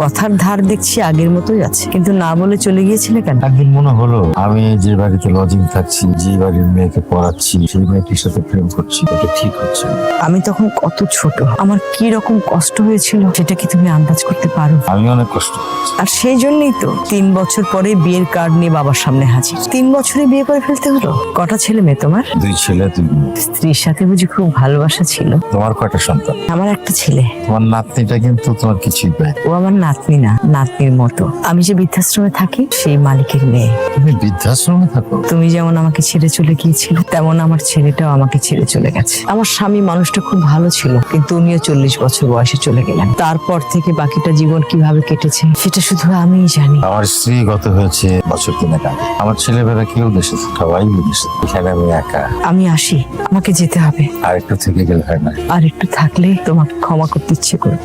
কথার ধার দেখছি আগের মতোই আছে, কিন্তু না বলে চলে গিয়েছিলে কেন? একদিন মনে হলো আমি যে বাড়িতে লজিং থাকছি, যে বাড়ির মেয়েকে পড়াচ্ছি, সেই মেয়েটির সাথে প্রেম করছি, এটা ঠিক হচ্ছে না। আমি তখন কত ছোট, আমার কি রকম কষ্ট হয়েছিল সেটা কি তুমি আন্দাজ করতে পারো? আমি অনেক কষ্ট করছি। আর সেই জন্যই তো 3 বছর পরে বিয়ের কার্ড নিয়ে বাবার সামনে হাজির। 3 বছরে বিয়ে করে ফেলতে হলো। কটা ছেলে মেয়ে তোমার? 2 ছেলে 2 মেয়ে। স্ত্রীর সাথে বুঝি খুব ভালোবাসা ছিল? তোমার কয়টা সন্তান? আমার একটা ছেলে। তোমার নাতনিটা কিন্তু তোমার কিছুই পায়। ও আমার নাতনি না, নাতনির মতো। আমি যে বৃদ্ধাশ্রমে থাকি সেই মালিকের মেয়ে। তুমি বৃদ্ধাশ্রমে থাকো? তুমি যেমন আমাকে ছেড়ে চলে গিয়েছিল, তেমন আমার ছেলেটাও আমাকে ছেড়ে চলে গেছে। আমার স্বামী মানুষটা খুব ভালো ছিল, কিন্তু উনিও 40 বছর বয়সে চলে গেলেন। তারপর থেকে বাকিটা জীবন কিভাবে কেটেছে সেটা শুধু আমিই জানি। আমার স্ত্রী গত হয়েছে বছর 3 আগে। আমার ছেলেমেয়েরা কেউ দেশে, সবাই বিদেশে। এখানে আমি একা। আমি আসি, আমাকে যেতে হবে। আর একটু থেকে গেলে হয় না? আর একটু থাকলে তোমাকে ক্ষমা করতে ইচ্ছে করে।